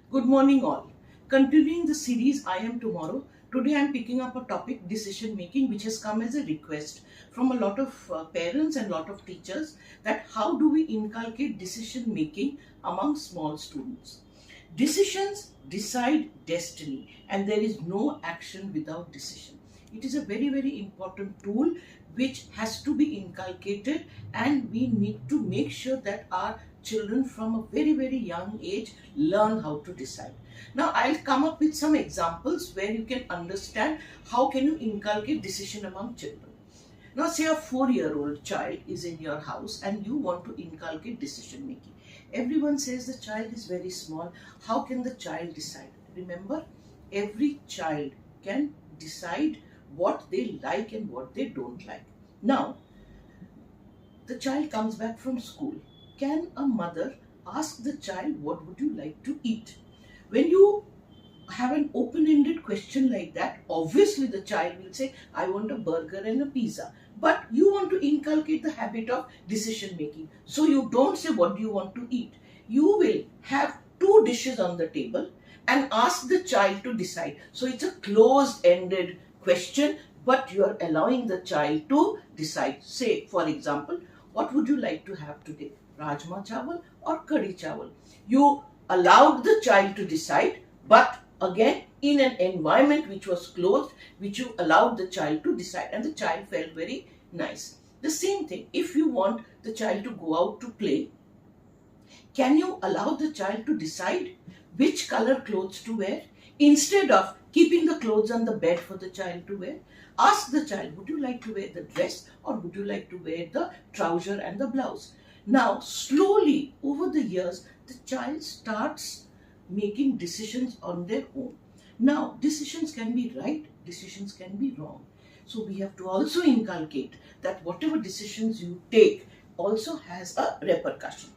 Good morning, all. Continuing the series I Am Tomorrow, today I am picking up a topic decision making, which has come as a request from a lot of parents and lot of teachers that how do we inculcate decision making among small students. Decisions decide destiny, and there is no action without decision. It is a very, very important tool which has to be inculcated, and we need to make sure that our children from a very, very young age learn how to decide. Now, I'll come up with some examples where you can understand how can you inculcate decision among children. Now, say a 4-year-old child is in your house and you want to inculcate decision making. Everyone says the child is very small. How can the child decide? Remember, every child can decide what they like and what they don't like. Now, the child comes back from school. Can a mother ask the child, what would you like to eat? When you have an open-ended question like that, obviously the child will say, I want a burger and a pizza. But you want to inculcate the habit of decision making. So you don't say, what do you want to eat? You will have 2 dishes on the table and ask the child to decide. So it's a closed-ended question, but you are allowing the child to decide. Say, for example, what would you like to have today? Rajma chawal or curry chawal? You allowed the child to decide, but again in an environment which was closed, which you allowed the child to decide, and the child felt very nice. The same thing, if you want the child to go out to play, can you allow the child to decide which color clothes to wear instead of keeping the clothes on the bed for the child to wear? Ask the child, would you like to wear the dress or would you like to wear the trouser and the blouse? Now, slowly over the years, the child starts making decisions on their own. Now, decisions can be right, decisions can be wrong. So we have to also inculcate that whatever decisions you take also has a repercussion.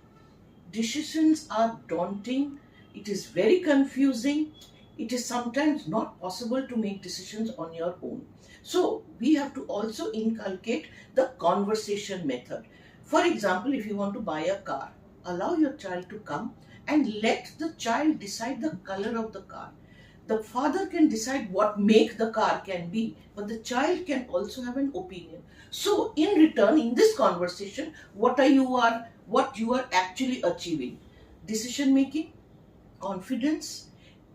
Decisions are daunting, it is very confusing, it is sometimes not possible to make decisions on your own. So we have to also inculcate the conversation method. For example, if you want to buy a car, allow your child to come and let the child decide the color of the car. The father can decide what make the car can be, but the child can also have an opinion. So in return, in this conversation, what you are actually achieving? Decision making, confidence,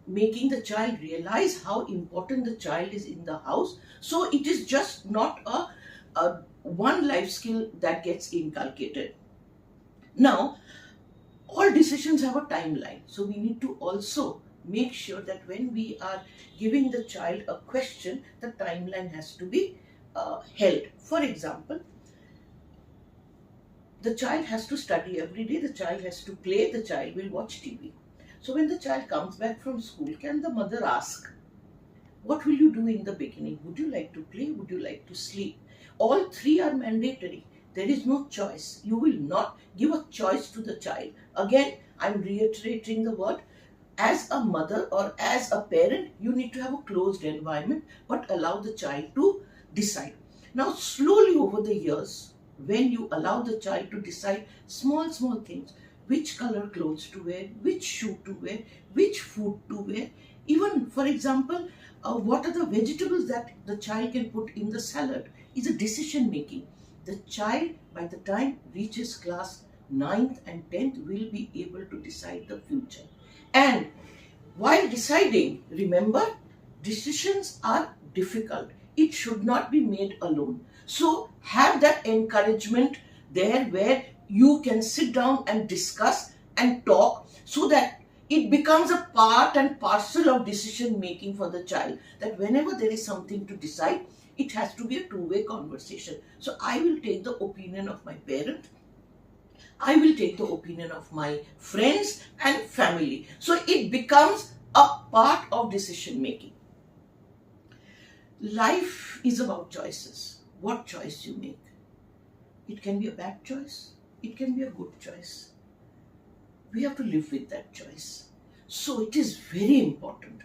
making the child realize how important the child is in the house. So it is just not a one life skill that gets inculcated. Now, all decisions have a timeline. So we need to also make sure that when we are giving the child a question, the timeline has to be held. For example, the child has to study every day, the child has to play, the child will watch TV. So when the child comes back from school, can the mother ask, what will you do in the beginning? Would you like to play? Would you like to sleep? All 3 are mandatory. There is no choice. You will not give a choice to the child. Again, I'm reiterating the word. As a mother or as a parent, you need to have a closed environment, but allow the child to decide. Now, slowly over the years, when you allow the child to decide small things, which color clothes to wear, which shoe to wear, which food to wear, even for example, what are the vegetables that the child can put in the salad, is a decision making. The child, by the time reaches class 9th and 10th, will be able to decide the future. And while deciding, remember, decisions are difficult. It should not be made alone. So have that encouragement there where you can sit down and discuss and talk, so that it becomes a part and parcel of decision making for the child, that whenever there is something to decide, it has to be a two-way conversation. So I will take the opinion of my parent, I will take the opinion of my friends and family. So it becomes a part of decision making. Life is about choices. What choice you make. It can be a bad choice. It can be a good choice. We have to live with that choice. So it is very important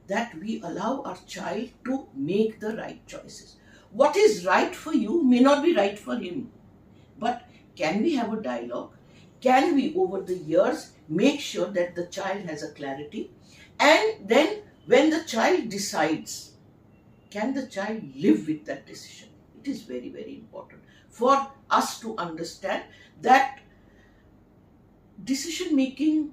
that we allow our child to make the right choices. What is right for you may not be right for him. But can we have a dialogue? Can we, over the years, make sure that the child has a clarity. And then when the child decides, can the child live with that decision? It is very, very important for us to understand that decision making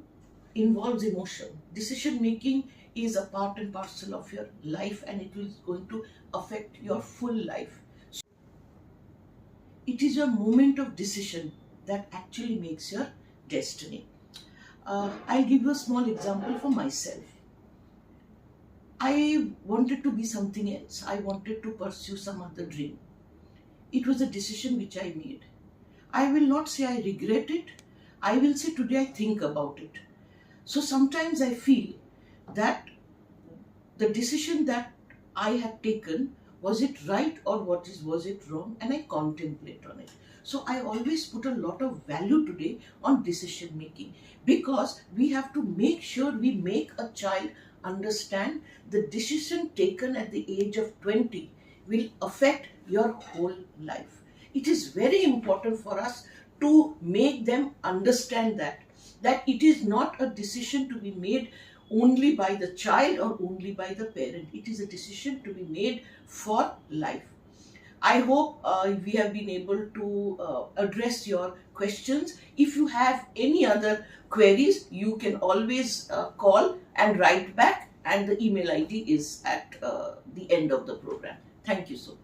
involves emotion. Decision making is a part and parcel of your life, and it is going to affect your full life. It is your moment of decision that actually makes your destiny. I'll give you a small example for myself. I wanted to be something else. I wanted to pursue some other dream. It was a decision which I made. I will not say I regret it. I will say today I think about it. So sometimes I feel that the decision that I have taken, was it right or was it wrong, and I contemplate on it. So I always put a lot of value today on decision making, because we have to make sure we make a child understand the decision taken at the age of 20 will affect your whole life. It is very important for us to make them understand that it is not a decision to be made only by the child or only by the parent. It is a decision to be made for life. I hope we have been able to address your questions. If you have any other queries, you can always call and write back, and the email ID is at the end of the program. Thank you so much.